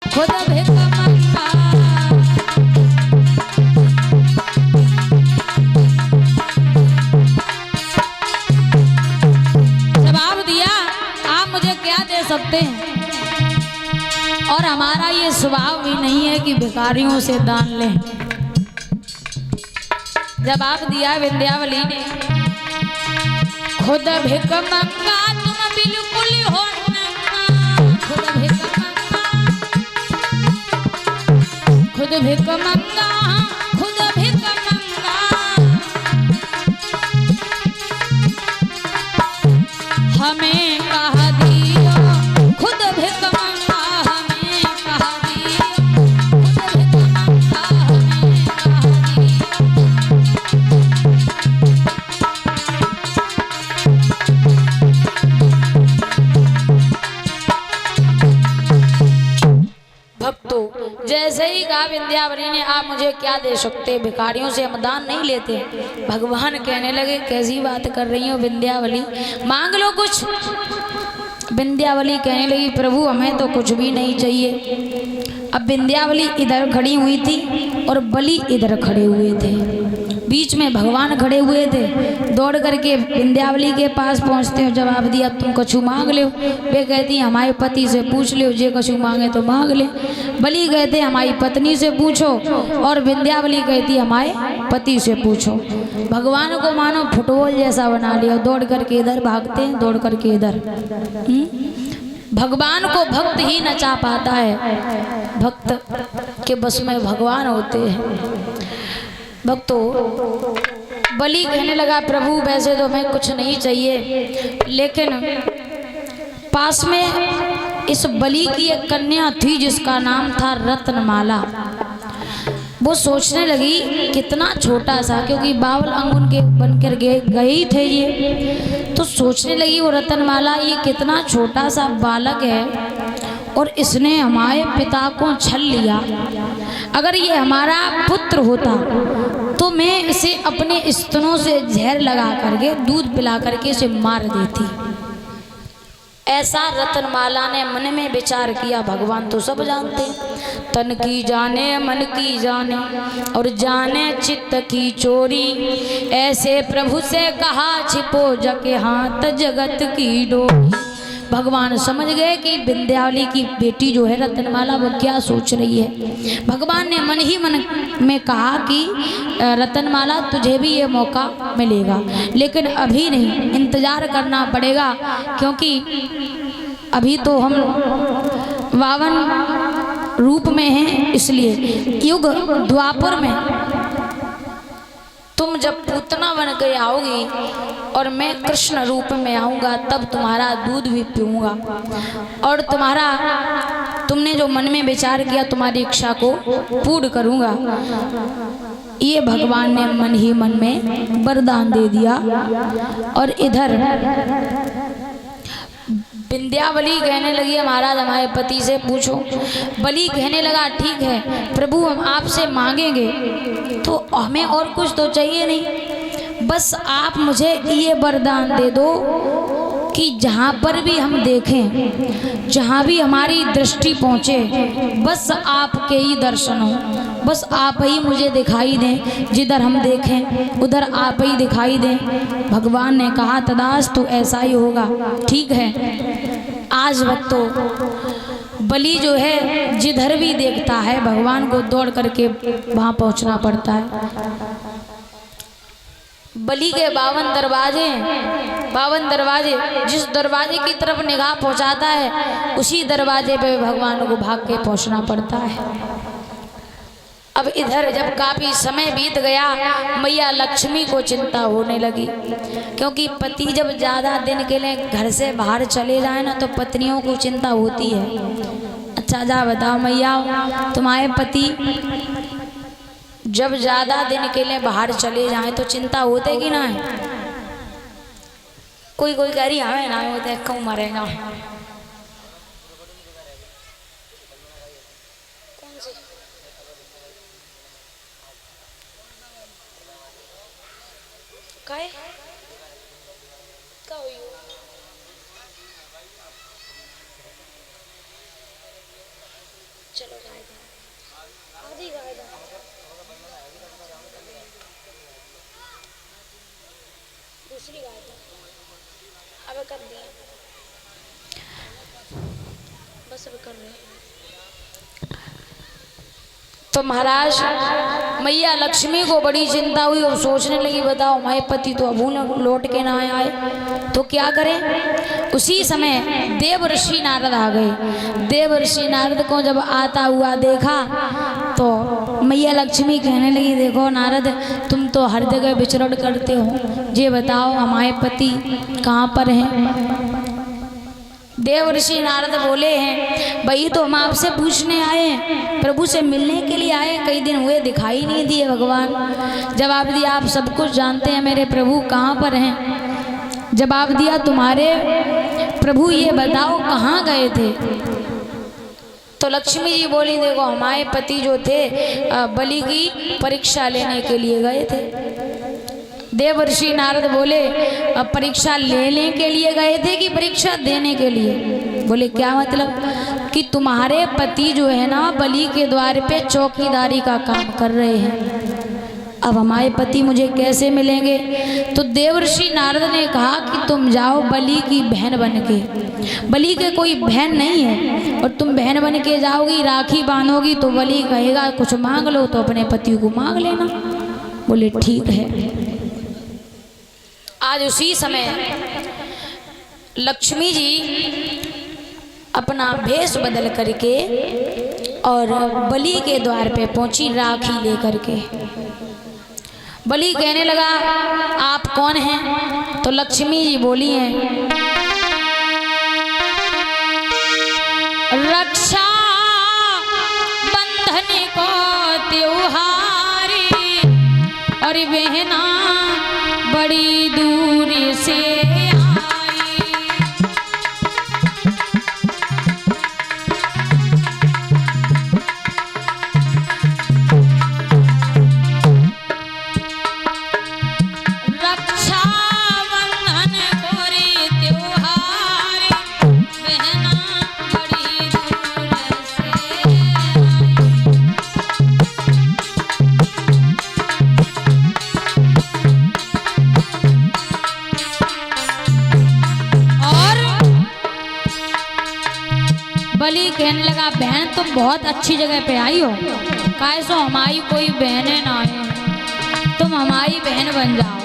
खुद भिख मंगा। जवाब दिया आप मुझे क्या दे सकते हैं, और हमारा ये स्वभाव भी नहीं है कि भिखारियों से दान लें। जवाब दिया विंध्यावली ने, खुद भिख मंगा तुम बिल्कुल हो नंगा। खुद भिख मंगा, खुद भिख मंगा, खुद भिख मंगा। हमें कहा दियो खुद भिख मंगा, हमें कहा दियो खुद भिख मंगा, हमें कहा भक्तों। जैसे ही कहा विंध्यावली ने आप मुझे क्या दे सकते, भिखारियों से हम दान नहीं लेते। भगवान कहने लगे कैसी बात कर रही हो विंध्यावली, मांग लो कुछ। विंध्यावली कहने लगी प्रभु हमें तो कुछ भी नहीं चाहिए। अब विंध्यावली इधर खड़ी हुई थी और बलि इधर खड़े हुए थे, बीच में भगवान खड़े हुए थे। दौड़ करके विंध्यावली के पास पहुंचते हो, जवाब दिया तुम कछु मांग ले। वे कहती हमारे पति से पूछ लो, जे कछु मांगे तो मांग ले। बलि कहते हमारी पत्नी से पूछो, और विंध्यावली कहती हमारे पति से पूछो। भगवान को मानो फुटबॉल जैसा बना लिया, दौड़ करके इधर भागते हैं, दौड़ करके इधर। भगवान को भक्त ही नचा पाता है, भक्त के बस में भगवान होते हैं। भक्तों, बलि कहने लगा प्रभु वैसे तो हमें कुछ नहीं चाहिए, लेकिन पास में इस बलि की एक कन्या थी जिसका नाम था रत्नमाला। वो सोचने लगी कितना छोटा सा, क्योंकि 52 अंगुन के बनकर गए ही थे ये, तो सोचने लगी वो रत्नमाला ये कितना छोटा सा बालक है और इसने हमारे पिता को छल लिया। अगर ये हमारा पुत्र होता तो मैं इसे अपने स्तनों से जहर लगा करके दूध पिला करके इसे मार देती। ऐसा रत्नमाला ने मन में विचार किया। भगवान तो सब जानते, तन की जाने मन की जाने और जाने चित्त की चोरी। ऐसे प्रभु से कहा छिपो जके हाथ जगत की डोरी। भगवान समझ गए कि विंध्यावली की बेटी जो है रत्नमाला वो क्या सोच रही है। भगवान ने मन ही मन में कहा कि रत्नमाला तुझे भी ये मौका मिलेगा, लेकिन अभी नहीं, इंतजार करना पड़ेगा, क्योंकि अभी तो हम 52 रूप में हैं। इसलिए युग द्वापर में तुम जब पूतना बन के आओगी और मैं कृष्ण रूप में आऊँगा तब तुम्हारा दूध भी पीऊँगा, और तुमने जो मन में विचार किया तुम्हारी इच्छा को पूर्ण करूँगा। ये भगवान ने मन ही मन में वरदान दे दिया। और इधर विंध्यावली कहने लगी महाराज हमारे पति से पूछो। बलि कहने लगा ठीक है प्रभु हम आपसे मांगेंगे तो हमें और कुछ तो चाहिए नहीं, बस आप मुझे ये वरदान दे दो कि जहाँ पर भी हम देखें, जहाँ भी हमारी दृष्टि पहुँचे, बस आपके ही दर्शन हो, बस आप ही मुझे दिखाई दें, जिधर हम देखें उधर आप ही दिखाई दें। भगवान ने कहा तदास्तु ऐसा ही होगा। ठीक है। आज भक्तों बलि जो है जिधर भी देखता है भगवान को दौड़ करके वहाँ पहुँचना पड़ता है। बलि के 52 दरवाजे, जिस दरवाजे की तरफ निगाह पहुंचाता है उसी दरवाजे पे भगवान को भाग के पहुंचना पड़ता है। अब इधर जब काफी समय बीत गया मैया लक्ष्मी को चिंता होने लगी, क्योंकि पति जब ज्यादा दिन के लिए घर से बाहर चले जाए ना तो पत्नियों को चिंता होती है। अच्छा जा बताओ मैया तुम्हारे पति जब ज्यादा दिन के लिए बाहर चले जाएं तो चिंता होते कि ना है? कोई कोई कह रही हमें ना होते क्यों मरेगा। चलो गाय दो, आधी गाय दो। दूसरी गाय दो। अब कर दिया, बस अब कर रहे। तो महाराज मैया लक्ष्मी को बड़ी चिंता हुई और सोचने लगी, बताओ हमारे पति तो अबू लौट के ना आए तो क्या करें। उसी समय देव ऋषि नारद आ गए। देव ऋषि नारद को जब आता हुआ देखा तो मैया लक्ष्मी कहने लगी, देखो नारद तुम तो हर जगह विचरण करते हो, ये बताओ हमारे पति कहाँ पर हैं। देव ऋषि नारद बोले हैं, भाई तो हम आपसे पूछने आए हैं, प्रभु से मिलने के लिए आए, कई दिन हुए दिखाई नहीं दिए भगवान। जवाब दिया, आप सब कुछ जानते हैं मेरे प्रभु कहाँ पर हैं। जवाब दिया, तुम्हारे प्रभु ये बताओ कहाँ गए थे। तो लक्ष्मी जी बोली, देखो हमारे पति जो थे बलि की परीक्षा लेने के लिए गए थे। देव ऋषि नारद बोले, परीक्षा लेने के लिए गए थे कि परीक्षा देने के लिए। बोले क्या मतलब, कि तुम्हारे पति जो है ना बलि के द्वार पे चौकीदारी का काम कर रहे हैं, अब हमारे पति मुझे कैसे मिलेंगे। तो देव ऋषि नारद ने कहा कि तुम जाओ बलि की बहन बन के। बलि के कोई बहन नहीं है और तुम बहन बन के जाओगी, राखी बांधोगी तो बलि कहेगा कुछ मांग लो, तो अपने पति को मांग लेना। बोले ठीक है। आज उसी समय लक्ष्मी जी अपना भेष बदल करके और बलि के द्वार पे पहुंची राखी लेकर के। बलि कहने लगा, आप कौन हैं। तो लक्ष्मी जी बोली हैं, रक्षा बंधन को त्योहारी और बहना बड़ी दूर से आई। रक्षा बंधन गोरी त्योहार बहना बड़ी दूर से बलि कहने लगा, बहन तुम बहुत अच्छी जगह पे आई हो, काहे सो हमारी कोई बहनें ना है, तुम हमारी बहन बन जाओ।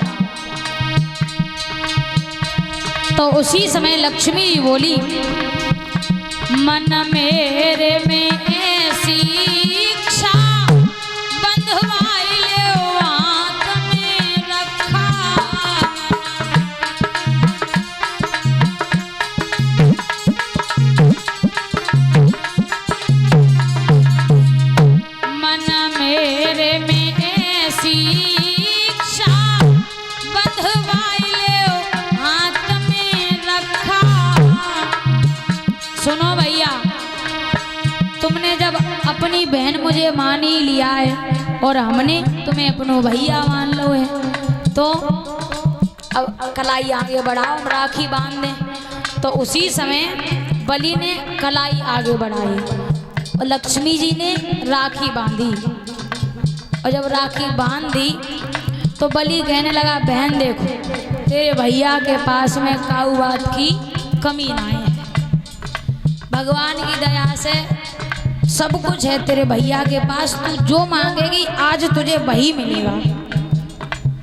तो उसी समय लक्ष्मी बोली, मन मेरे में ऐसी इच्छा बंधवाई ले हाथ में रखा। सुनो भैया, तुमने जब अपनी बहन मुझे मान ही लिया है और हमने तुम्हें अपनो भैया मान लो है, तो अब कलाई आगे बढ़ाओ, हम राखी बांध दें। तो उसी समय बलि ने कलाई आगे बढ़ाई और लक्ष्मी जी ने राखी बांधी। और जब राखी बांध दी तो बलि कहने लगा, बहन देखो तेरे भैया के पास में काऊ बात की कमी ना है, भगवान की दया से सब कुछ है तेरे भैया के पास, तू जो मांगेगी आज तुझे वही मिलेगा।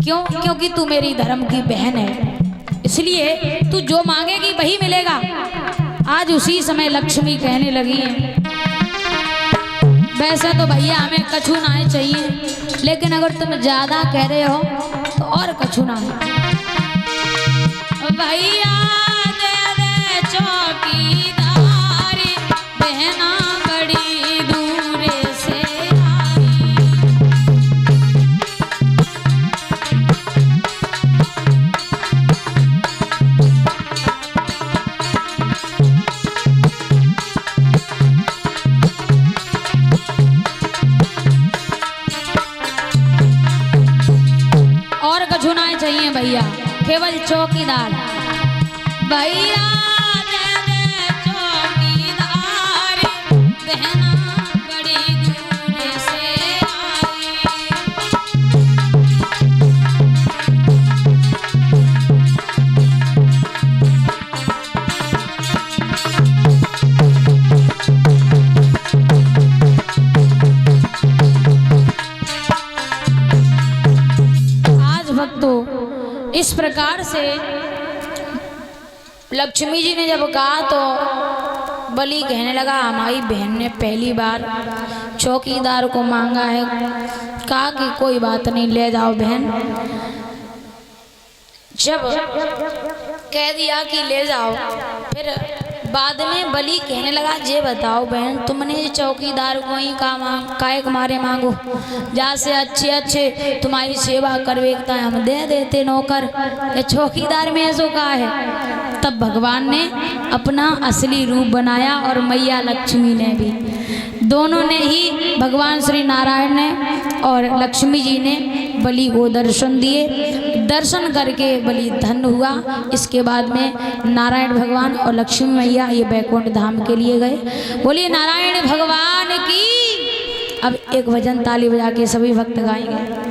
क्यों? क्योंकि तू मेरी धर्म की बहन है, इसलिए तू जो मांगेगी वही मिलेगा। आज उसी समय लक्ष्मी कहने लगी है, वैसे तो भैया हमें कछु ना चाहिए, लेकिन अगर तुम ज्यादा कह रहे हो तो और कछु ना है। भैया दे दे चौकीदारी बहना बड़ी दूर से और कछु ना चाहिए भैया, केवल चौकीदार। भैया दे दे चौकीदार बहना इस प्रकार से लक्ष्मी जी ने जब कहा तो बलि कहने लगा हमारी बहन ने पहली बार चौकीदार को मांगा है, कहा कि कोई बात नहीं ले जाओ बहन। जब कह दिया कि ले जाओ, फिर बाद में बलि कहने लगा जे बताओ बहन तुमने चौकीदार को ही काहे मारे मांगो, जा से अच्छे अच्छे तुम्हारी सेवा करवेकता हम दे देते नौकर, ये चौकीदार में ऐसो कहा है। तब भगवान ने अपना असली रूप बनाया और मैया लक्ष्मी ने भी, दोनों ने ही भगवान श्री नारायण ने और लक्ष्मी जी ने बलि को दर्शन दिए। दर्शन करके बलि धन्य हुआ। इसके बाद में नारायण भगवान और लक्ष्मी मैया ये बैकुंठ धाम के लिए गए। बोलिए नारायण भगवान की। अब एक भजन ताली बजा के सभी भक्त गाएंगे।